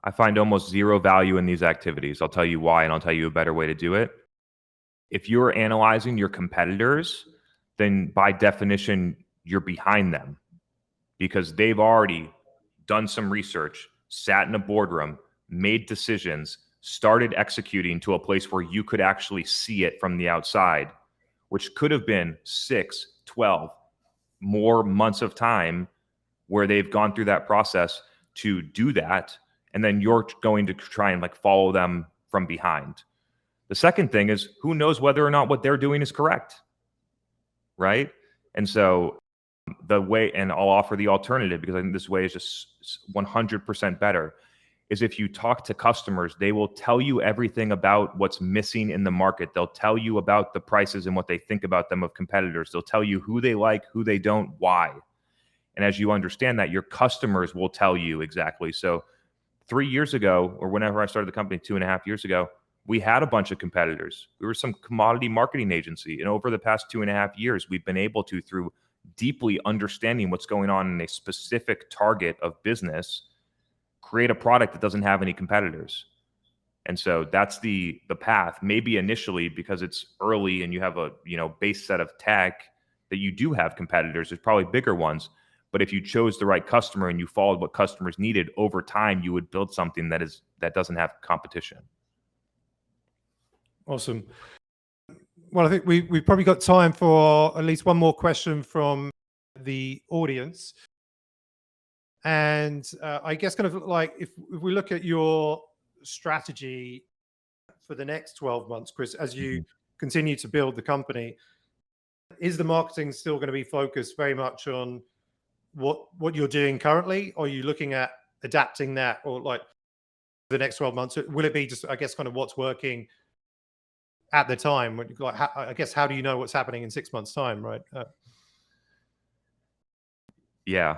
I find almost zero value in these activities. I'll tell you why, and I'll tell you a better way to do it. If you're analyzing your competitors, then by definition, you're behind them, because they've already done some research, sat in a boardroom, made decisions, started executing to a place where you could actually see it from the outside, which could have been 6, 12 more months of time where they've gone through that process to do that. And then you're going to try and like follow them from behind. The second thing is, who knows whether or not what they're doing is correct, right? And so the way, and I'll offer the alternative because I think this way is just 100% better, is if you talk to customers, they will tell you everything about what's missing in the market. They'll tell you about the prices and what they think about them of competitors. They'll tell you who they like, who they don't, why. And as you understand that, your customers will tell you exactly. So 3 years ago, or whenever I started the company 2.5 years ago, we had a bunch of competitors. We were some commodity marketing agency. And over the past 2.5 years, we've been able to, through deeply understanding what's going on in a specific target of business, create a product that doesn't have any competitors. And so that's the path. Maybe initially, because it's early and you have a base set of tech, that you do have competitors. There's probably bigger ones. But if you chose the right customer and you followed what customers needed, over time you would build something that doesn't have competition. Awesome. Well, I think we've probably got time for at least one more question from the audience. And I guess kind of like if we look at your strategy for the next 12 months, Chris, as you continue to build the company, is the marketing still going to be focused very much on what you're doing currently? Or are you looking at adapting that, or like the next 12 months? Will it be just, I guess, kind of what's working at the time? Like, I guess, how do you know what's happening in 6 months' time, right? Yeah.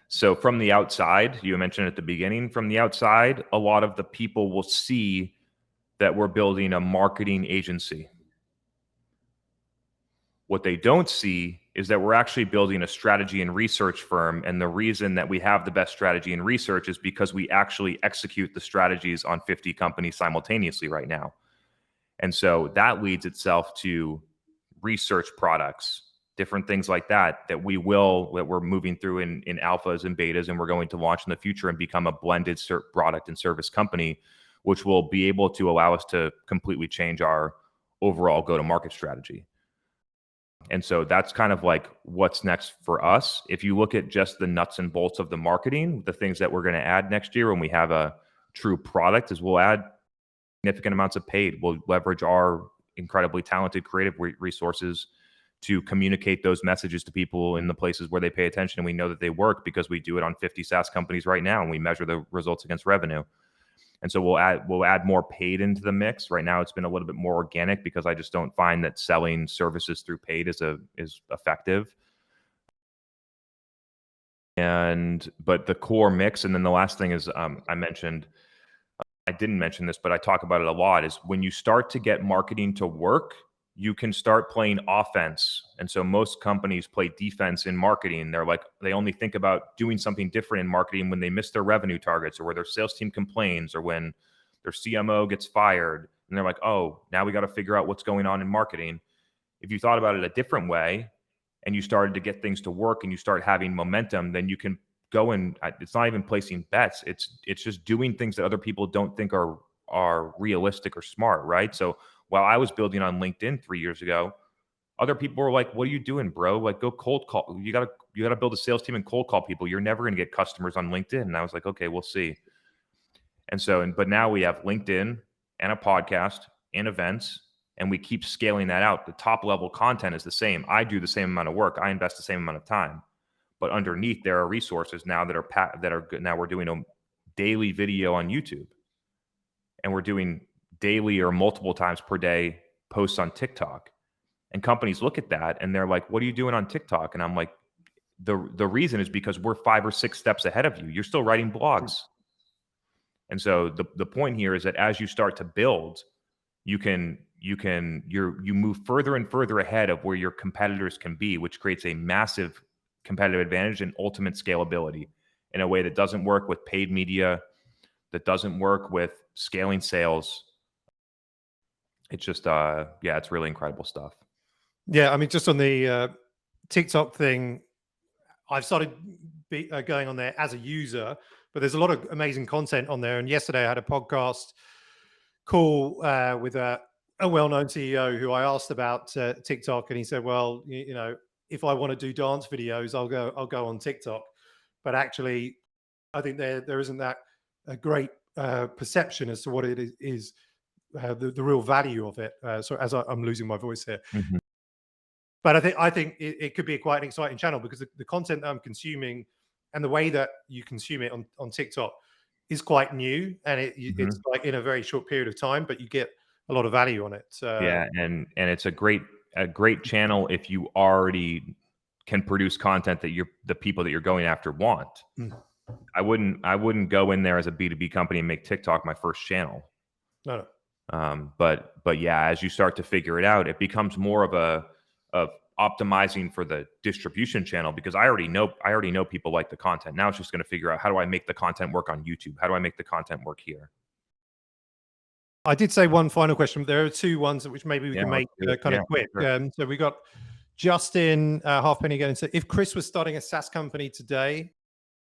So from the outside, you mentioned at the beginning, from the outside, a lot of the people will see that we're building a marketing agency. What they don't see is that we're actually building a strategy and research firm. And the reason that we have the best strategy and research is because we actually execute the strategies on 50 companies simultaneously right now. And so that leads itself to research products, different things like that we're moving through in alphas and betas, and we're going to launch in the future and become a blended product and service company, which will be able to allow us to completely change our overall go-to-market strategy. And so that's kind of like what's next for us. If you look at just the nuts and bolts of the marketing, the things that we're going to add next year when we have a true product is we'll add significant amounts of paid. We'll leverage our incredibly talented creative resources to communicate those messages to people in the places where they pay attention. And we know that they work because we do it on 50 SaaS companies right now, and we measure the results against revenue. And so we'll add more paid into the mix. Right now, it's been a little bit more organic because I just don't find that selling services through paid is effective. But the core mix, and then the last thing is I didn't mention this, but I talk about it a lot, is when you start to get marketing to work, you can start playing offense. And so most companies play defense in marketing. They only think about doing something different in marketing when they miss their revenue targets, or where their sales team complains, or when their CMO gets fired. And they're like, oh, now we got to figure out what's going on in marketing. If you thought about it a different way and you started to get things to work and you start having momentum, then you can go and it's not even placing bets. It's just doing things that other people don't think are realistic or smart, right? So while I was building on LinkedIn 3 years ago, other people were like, what are you doing, bro? Like, go cold call. You gotta build a sales team and cold call people. You're never going to get customers on LinkedIn. And I was like, okay, we'll see. And so, but now we have LinkedIn and a podcast and events, and we keep scaling that out. The top level content is the same. I do the same amount of work. I invest the same amount of time. But underneath, there are resources now that are good. Now we're doing a daily video on YouTube, and we're doing daily or multiple times per day posts on TikTok. And companies look at that and they're like, what are you doing on TikTok? And I'm like, the reason is because we're 5 or 6 steps ahead of you. You're still writing blogs. And so the point here is that as you start to build, you move further and further ahead of where your competitors can be, which creates a massive competitive advantage and ultimate scalability in a way that doesn't work with paid media, that doesn't work with scaling sales. It's just, it's really incredible stuff. Yeah, I mean, just on the TikTok thing, I've started going on there as a user, but there's a lot of amazing content on there. And yesterday I had a podcast call with a well-known CEO who I asked about TikTok, and he said, well, you know, if I want to do dance videos, I'll go on TikTok. But actually, I think there isn't that a great perception as to what it is the real value of it. So as I'm losing my voice here. Mm-hmm. But I think it could be quite an exciting channel, because the content that I'm consuming and the way that you consume it on TikTok is quite new, and it's like in a very short period of time, but you get a lot of value on it. Yeah, and it's a great channel if you already can produce content that the people that you're going after want. I wouldn't go in there as a B2B company and make TikTok my first channel. No. But yeah, as you start to figure it out, it becomes more of optimizing for the distribution channel, because I already know people like the content. Now it's just going to figure out, how do I make the content work on YouTube? How do I make the content work here? I did say one final question, but there are 2 ones which maybe we can make kind of quick. Sure. So we got Justin Halfpenny again. So if Chris was starting a SaaS company today,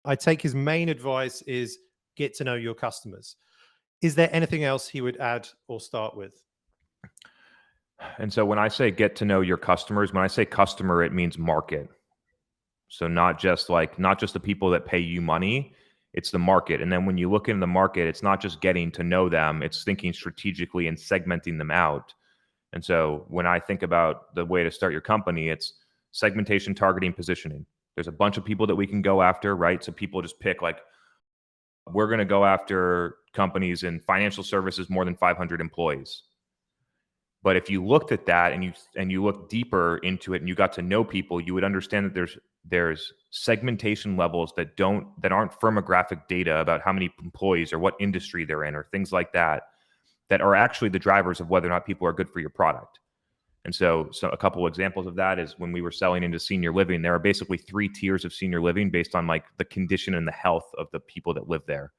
I take his main advice is get to know your customers. Is there anything else he would add or start with? And so when I say get to know your customers, when I say customer, it means market. So not just the people that pay you money, it's the market. And then when you look in the market, it's not just getting to know them, it's thinking strategically and segmenting them out. And so when I think about the way to start your company, it's segmentation, targeting, positioning. There's a bunch of people that we can go after, right? So people just pick, like, we're going to go after companies in financial services, more than 500 employees. But if you looked at that and you look deeper into it and you got to know people, you would understand that there's segmentation levels that aren't firmographic data about how many employees or what industry they're in or things like that are actually the drivers of whether or not people are good for your product. And so a couple of examples of that is when we were selling into senior living, there are basically 3 tiers of senior living based on like the condition and the health of the people that live there.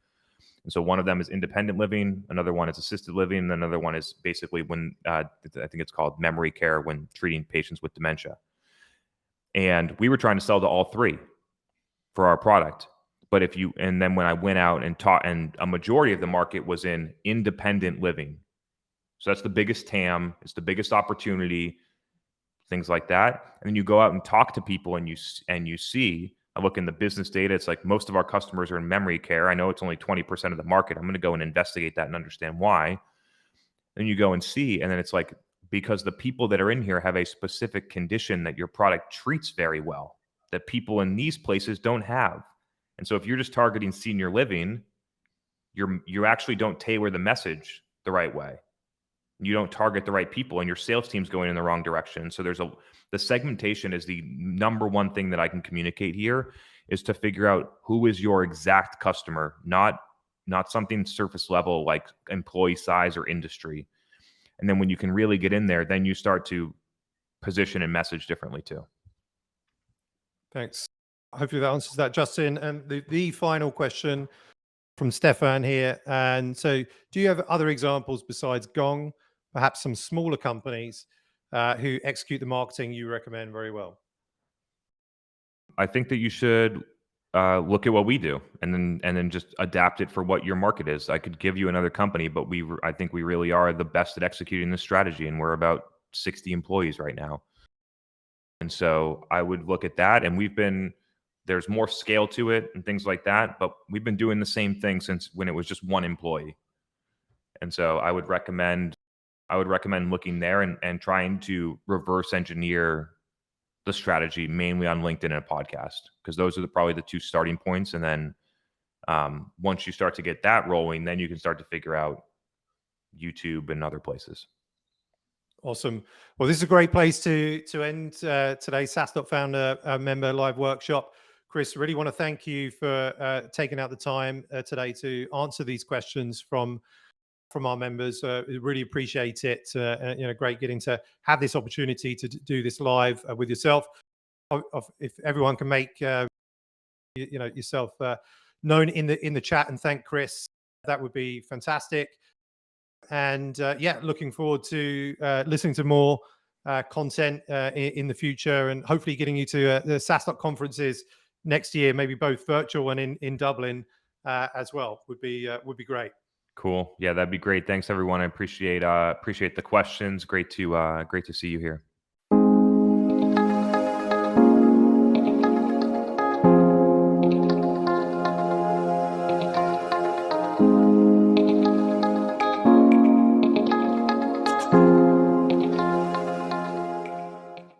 And so one of them is independent living, another one is assisted living, and another one is basically when I think it's called memory care, when treating patients with dementia. And we were trying to sell to all 3 for our product. But and then when I went out and taught, and a majority of the market was in independent living. So that's the biggest TAM, it's the biggest opportunity. things like that. And then you go out and talk to people, and you see, I look in the business data, it's like most of our customers are in memory care. I know it's only 20% of the market. I'm going to go and investigate that and understand why. Then you go and see, and then it's like, because the people that are in here have a specific condition that your product treats very well, that people in these places don't have. And so if you're just targeting senior living, you actually don't tailor the message the right way. You don't target the right people, and your sales team's going in the wrong direction. So the segmentation is the number one thing that I can communicate here, is to figure out who is your exact customer, not something surface level like employee size or industry. And then when you can really get in there, then you start to position and message differently too. Thanks. Hopefully that answers that, Justin. And the final question from Stefan here. And so, do you have other examples besides Gong, perhaps some smaller companies who execute the marketing you recommend very well? I think that you should look at what we do, and then just adapt it for what your market is. I could give you another company, but I think we really are the best at executing this strategy, and we're about 60 employees right now. And so I would look at that, and there's more scale to it and things like that, but we've been doing the same thing since when it was just one employee. And so I would recommend looking there and trying to reverse engineer the strategy mainly on LinkedIn and a podcast, because those are probably the two starting points. And then once you start to get that rolling, then you can start to figure out YouTube and other places. Awesome. Well, this is a great place to end today's SaaStock Founder Member Live Workshop. Chris, really want to thank you for taking out the time today to answer these questions from our members. Really appreciate it. Great getting to have this opportunity to do this live with yourself. If everyone can make yourself known in the chat and thank Chris, that would be fantastic. And looking forward to listening to more content in the future, and hopefully getting you to the SaaStock conferences next year, maybe both virtual and in Dublin as well. Would be great. Cool. Yeah, that'd be great. Thanks everyone. I appreciate the questions. Great to see you here.